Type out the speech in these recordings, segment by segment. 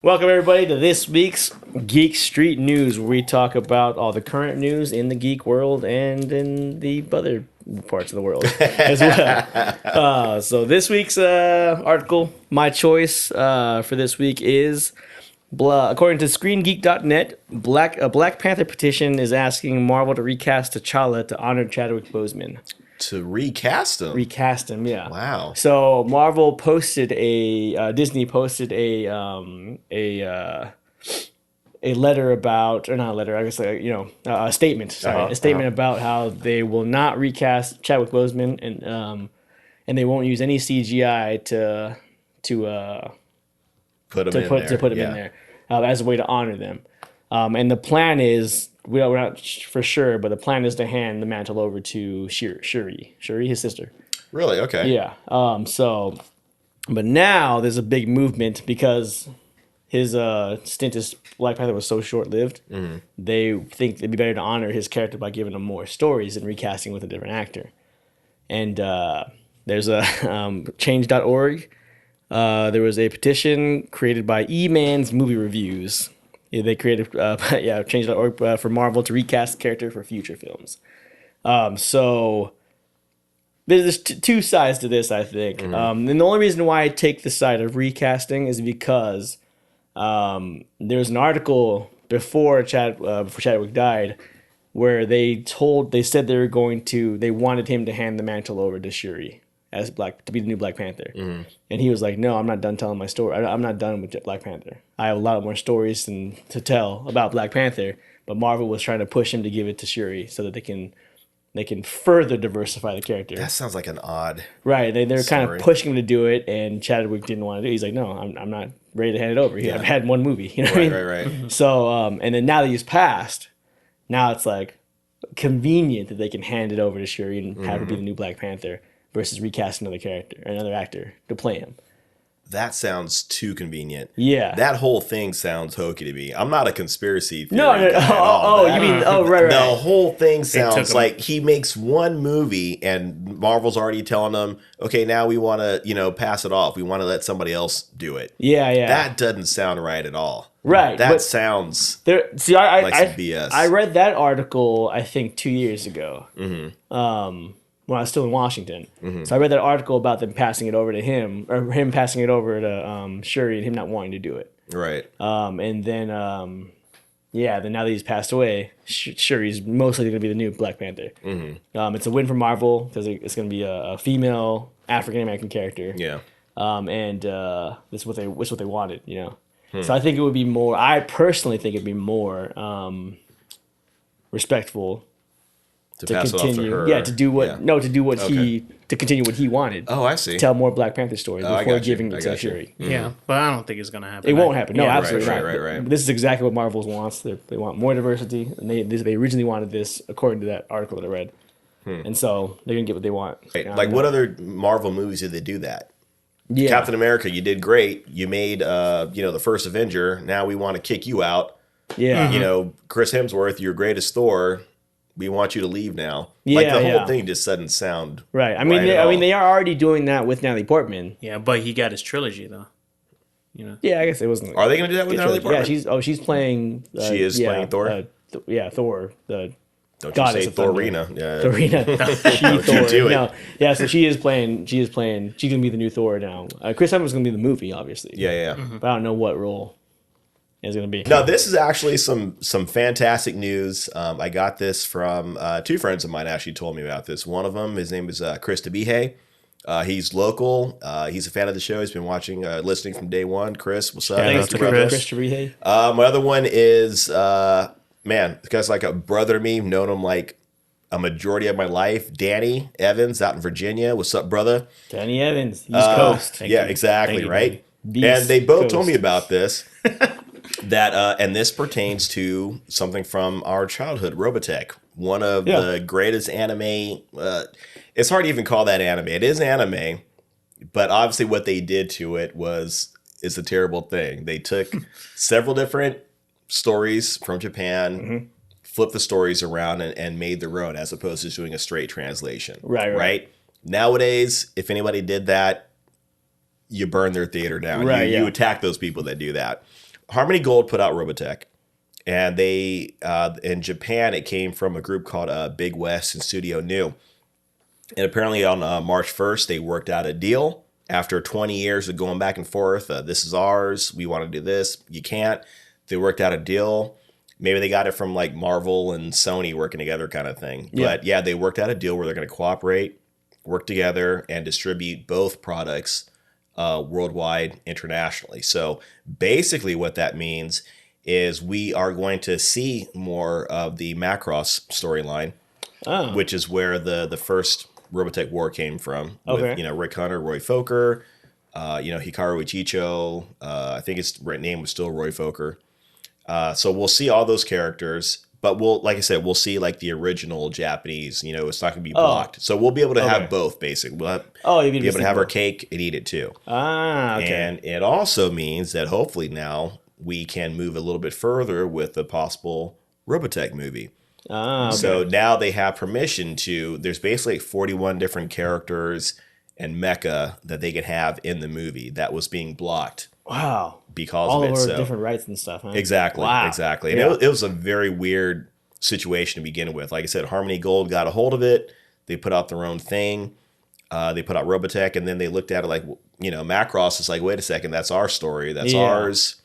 Welcome everybody to this week's Geek Street News, where we talk about all the current news in the geek world and in the other parts of the world as well. So this week's article, my choice for this week is, according to ScreenGeek.net, a Black Panther petition is asking Marvel to recast T'Challa to honor Chadwick Boseman. To recast him? Recast him, yeah. Wow. So Marvel posted Disney posted a letter about, or not a letter, I guess, a statement. Sorry, a statement about how they will not recast Chadwick Boseman, and they won't use any CGI to put him in there as a way to honor them. And the plan is, we're not for sure, but the plan is to hand the mantle over to Shuri, his sister. Really? Okay. Yeah. But now there's a big movement because his stint as Black Panther was so short-lived. Mm-hmm. They think it'd be better to honor his character by giving him more stories and recasting with a different actor. And there's a change.org. There was a petition created by E-Man's Movie Reviews. Yeah, they created change.org for Marvel to recast the character for future films. So there's two sides to this, I think. Mm-hmm. And the only reason why I take the side of recasting is because there was an article before Chadwick died where they said they wanted him to hand the mantle over to Shuri to be the new Black Panther. Mm-hmm. And he was like, no, I'm not done telling my story. I'm not done with Black Panther. I have a lot more stories to tell about Black Panther, but Marvel was trying to push him to give it to Shuri so that they can further diversify the character. That sounds like an odd Right. They're kind of pushing him to do it, and Chadwick didn't want to do it. He's like, no, I'm not ready to hand it over. I've had one movie. You know what I mean? Right. Mm-hmm. So, and then now that he's passed, now it's like convenient that they can hand it over to Shuri and have her be the new Black Panther, versus recasting another actor to play him. That sounds too convenient. Yeah. That whole thing sounds hokey to me. I'm not a conspiracy theory No. guy at all. Right. The whole thing sounds like he makes one movie and Marvel's already telling him, okay, now we want to, pass it off. We want to let somebody else do it. Yeah. That doesn't sound right at all. Right. That sounds like some BS. I read that article, I think, 2 years ago. Mm-hmm. When I was still in Washington. Mm-hmm. So I read that article about them passing it over to him, or him passing it over to Shuri and him not wanting to do it. Right. And then, then now that he's passed away, Shuri's mostly going to be the new Black Panther. Mm-hmm. It's a win for Marvel because it's going to be a female African-American character. Yeah. And this is what they wanted, So I think it would be more, I personally think it'd be more respectful to pass continue, it off to her. To continue what he wanted. Oh, I see. Tell more Black Panther stories before giving it to Shuri. Mm-hmm. Yeah, but I don't think it's going to happen. It won't happen. No, absolutely not. Right. This is exactly what Marvel wants. They want more diversity, and they originally wanted this, according to that article that I read. And so they're going to get what they want. Right. Like, what other Marvel movies did they do that? Yeah. Captain America, you did great. You made, the first Avenger. Now we want to kick you out. Yeah. Mm-hmm. Chris Hemsworth, your greatest Thor. We want you to leave now. The whole thing just doesn't sound right. I mean, they are already doing that with Natalie Portman. Yeah, but he got his trilogy though. Yeah, I guess it wasn't. Are they going to do that with Natalie Portman? Yeah, she's playing. She is playing Thor. Thor. The don't goddess you say Thorina? Yeah, Thorina. Thor. Do it. No, yeah. So she is playing. She's going to be the new Thor now. Chris Evans is going to be the movie, obviously. Yeah. Mm-hmm. But I don't know what role is going to be. No, this is actually some fantastic news. I got this from two friends of mine actually told me about this. One of them, his name is Chris Tabihé. He's local. He's a fan of the show. He's been watching, listening from day one. Chris, what's up? Thanks to Chris Tabihé. My other one is, this guy's like a brother to me. Known him like a majority of my life. Danny Evans out in Virginia. What's up, brother? Danny Evans, East Coast. Exactly, right? And they both told me about this. And this pertains to something from our childhood, Robotech. One of the greatest anime. It's hard to even call that anime. It is anime, but obviously what they did to it is a terrible thing. They took several different stories from Japan, flipped the stories around and made their own, as opposed to doing a straight translation. Right. Nowadays, if anybody did that, you burn their theater down. Right, you attack those people that do that. Harmony Gold put out Robotech, and they in Japan it came from a group called Big West and Studio New, and apparently on March 1st they worked out a deal after 20 years of going back and forth. This is ours. We want to do this. You can't. They worked out a deal. Maybe they got it from like Marvel and Sony working together kind of thing. Yeah. But yeah, they worked out a deal where they're going to cooperate, work together, and distribute both products worldwide, internationally. So basically what that means is we are going to see more of the Macross storyline, which is where the first Robotech War came from. Okay. With, Rick Hunter, Roy Fokker, Hikaru Ichicho. I think his name was still Roy Fokker. So we'll see all those characters, but like I said, we'll see like the original Japanese. It's not going to be blocked, so we'll be able to have both. Basically, we'll have, be able to have our cake and eat it too. Okay. And it also means that hopefully now we can move a little bit further with the possible Robotech movie. Okay. So now they have permission to. There's basically 41 different characters and mecha that they could have in the movie that was being blocked. Wow. Because all of it. over So different rights and stuff, huh? exactly. Wow. Exactly. And Yeah. it was a very weird situation to begin with. Like I said, Harmony Gold got a hold of it. They put out their own thing. They put out Robotech, and then they looked at it like, Macross is like, wait a second, that's our story. That's ours.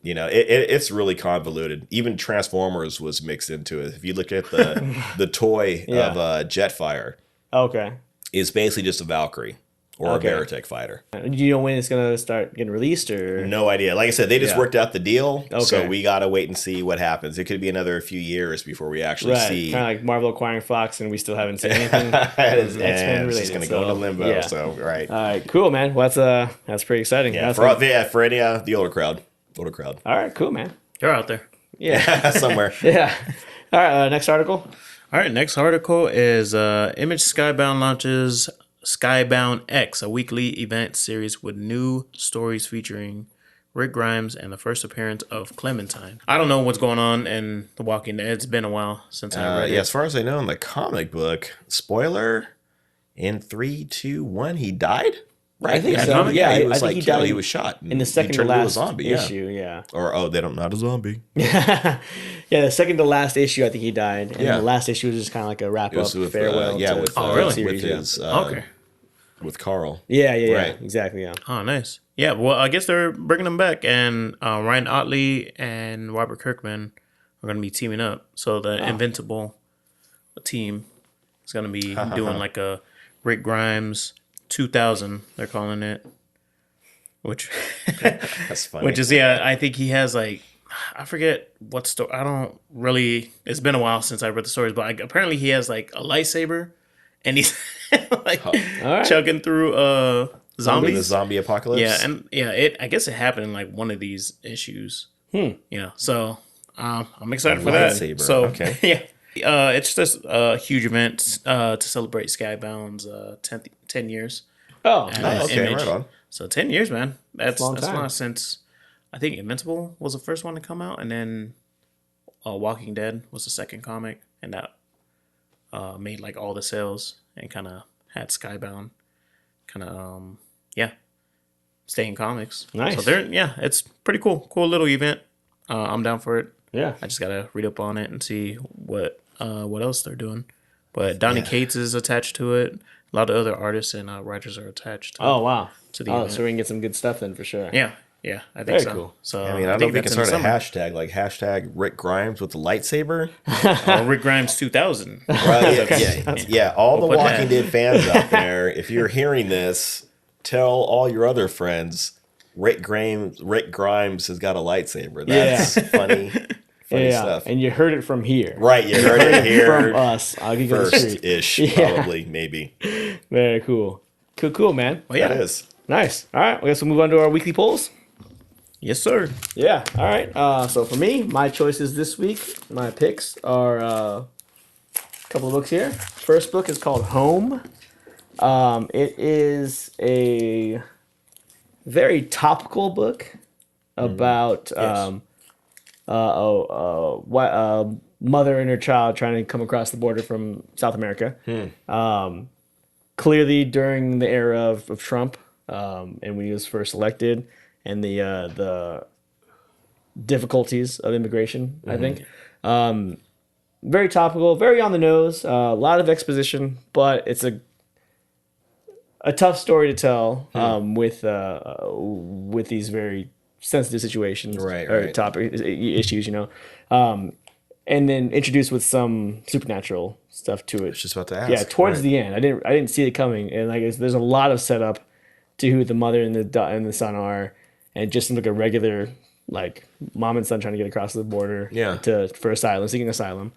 It's really convoluted. Even Transformers was mixed into it. If you look at the toy of Jetfire, okay, it's basically just a Valkyrie or a Baratech fighter. Do you know when it's gonna start getting released, or no idea? Like I said, they just worked out the deal, Okay. so we gotta wait and see what happens. It could be another few years before we actually see. Kind of like Marvel acquiring Fox, and we still haven't seen anything. It's X-Men just gonna go into limbo. Yeah. So right. All right, cool, man. Well, that's pretty exciting. Yeah, That's for any the older crowd. Older crowd. All right, cool, man. You're out there. Yeah, Somewhere. yeah. All right, next article. All right, next article is Image Skybound launches Skybound X, a weekly event series with new stories featuring Rick Grimes and the first appearance of Clementine. I don't know what's going on in The Walking Dead. It's been a while since I read it. Yeah, as far as I know, in the comic book, spoiler, in 3, 2, 1, he died. Right? I think yeah, so. Yeah, he was I think like he killed. died He was shot in the second to turned into a last zombie, issue. Yeah. Or they don't not a zombie. Yeah, the second to last issue, I think he died, and Yeah. the last issue was just kind of like a wrap up with, farewell. yeah, to with the with series, his Okay. with Carl. yeah, Right. exactly, yeah. Oh, nice. Yeah, well, I guess they're bringing them back, and Ryan Otley and Robert Kirkman are going to be teaming up. So the Invincible team is going to be doing like a Rick Grimes 2000, they're calling it. Which That's funny. Which is, yeah, I think he has like, I forget what story. I don't really, it's been a while since I read the stories, but apparently he has like a lightsaber and he's like right. chugging through zombies. the zombie apocalypse. Yeah, and yeah, I guess it happened in like one of these issues. Yeah, so I'm excited for that. Lightsaber, So okay. yeah, it's just a huge event to celebrate Skybound's 10 years. Oh, as nice. Okay, Image. right on. So 10 years, man. That's long that's time. long since I think Invincible was the first one to come out, and then Walking Dead was the second comic, and that made like all the sales and kind of had Skybound kind of stay in comics. Nice. So it's pretty cool little event. I'm down for it. Yeah. I just gotta read up on it and see what else they're doing. But Donny Cates is attached to it. A lot of other artists and writers are attached. Oh, wow. To the Oh, event. so we can get some good stuff then for sure. Yeah, I think Very so. cool. So I mean, I don't think we can that's in start a the hashtag like hashtag Rick Grimes with the lightsaber. summer. Rick Grimes 2000. Right? Yeah. All the put Walking that. Dead fans out there, if you're hearing this, tell all your other friends Rick Grimes has got a lightsaber. That's funny stuff. And you heard it from here. Right, you heard it here From us. I'll give you the street. first-ish, Yeah. probably, maybe. Very cool. Cool, man. Well, yeah. That is. Nice. All right, I guess we'll move on to our weekly polls. Yes, sir. Yeah. All right. So for me, my choices this week, my picks are a couple of books here. First book is called Home. It is a very topical book about mother and her child trying to come across the border from South America. Clearly during the era of Trump, and when he was first elected, and the difficulties of immigration. I think very topical, very on the nose. A lot of exposition, but it's a tough story to tell with these very sensitive situations or topic issues. And then introduced with some supernatural stuff to it. I was just about to ask. Yeah, towards the end, I didn't see it coming, and there's a lot of setup to who the mother and the son are, and just like a regular mom and son trying to get across the border for asylum, seeking asylum,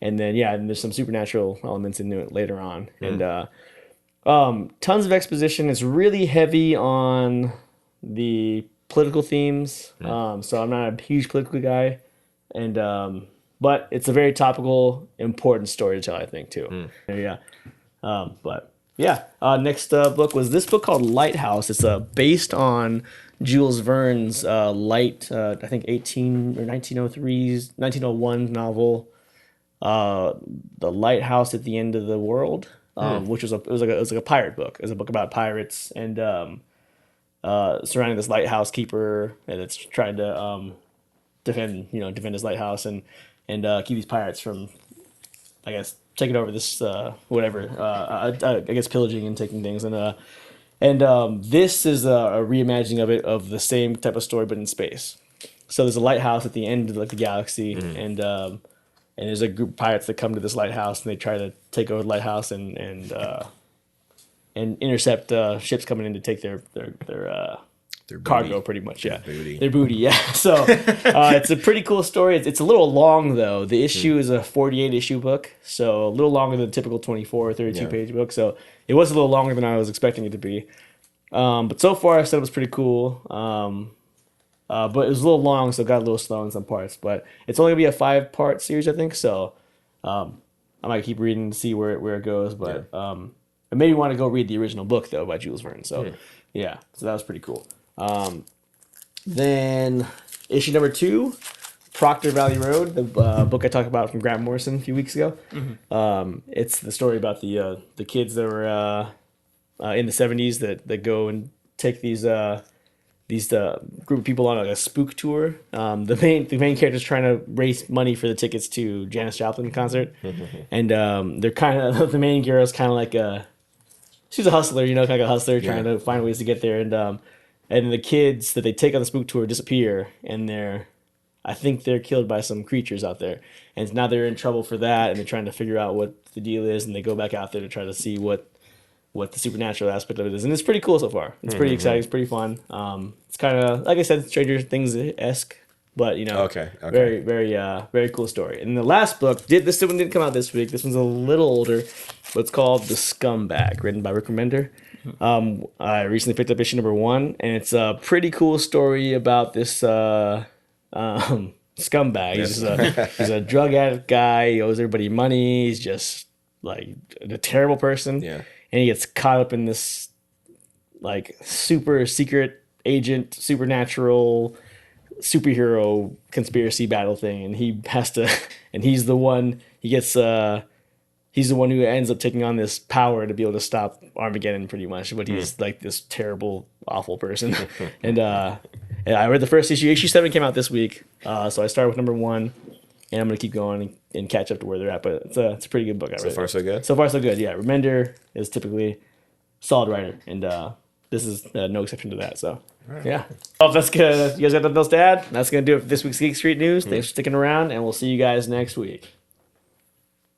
and then and there's some supernatural elements into it later on, and tons of exposition. It's really heavy on the political themes, so I'm not a huge political guy, and but it's a very topical, important story to tell, I think, too. Next book was this book called Lighthouse. It's based on Jules Verne's I think 1901 novel, The Lighthouse at the End of the World, which was like a pirate book. It was a book about pirates and surrounding this lighthouse keeper that's trying to defend his lighthouse and keep these pirates from, I guess, taking over this I guess pillaging and taking things, and this is a reimagining of the same type of story but in space. So there's a lighthouse at the end of the galaxy, and there's a group of pirates that come to this lighthouse and they try to take over the lighthouse and intercept ships coming in to take their cargo, pretty much, their booty. So it's a pretty cool story. It's a little long though. The issue is a 48 issue book, so a little longer than a typical 24 or 32 page book. So it was a little longer than I was expecting it to be. But so far I said it was pretty cool. But it was a little long, so it got a little slow in some parts. But it's only gonna be a 5-part series, I think. So I might keep reading to see where it goes. But I maybe want to go read the original book though by Jules Verne. So so that was pretty cool. Then issue number 2, Proctor Valley Road, the book I talked about from Grant Morrison a few weeks ago. It's the story about the kids that were in the 70s that go and take these group of people on a spook tour. The main character's trying to raise money for the tickets to Janis Joplin concert, and they're kind of the main girl's kind of like she's a hustler, kind of like a hustler trying to find ways to get there, and the kids that they take on the spook tour disappear, and I think they're killed by some creatures out there. And now they're in trouble for that, and they're trying to figure out what the deal is, and they go back out there to try to see what the supernatural aspect of it is. And it's pretty cool so far. It's pretty exciting. It's pretty fun. It's kind of, like I said, Stranger Things-esque, but, very, very, very cool story. And the last book, this one didn't come out this week. This one's a little older, but it's called The Scumbag, written by Rick Remender. I recently picked up issue number 1, and it's a pretty cool story about this scumbag. He's a drug addict guy. He owes everybody money. He's just like a terrible person. And he gets caught up in this super secret agent, supernatural superhero conspiracy battle thing, and he has to, and he's the one who ends up taking on this power to be able to stop Armageddon, pretty much. But he's like this terrible, awful person. And I read the first issue. Issue 7 came out this week, so I started with number 1, and I'm gonna keep going and catch up to where they're at. But it's a pretty good book. So far, so good. So far, so good. Yeah, Remender is typically a solid writer, and this is no exception to that. So. Yeah. Well, that's good. You guys got nothing else to add? That's going to do it for this week's Geek Street News. Thanks for sticking around, and we'll see you guys next week.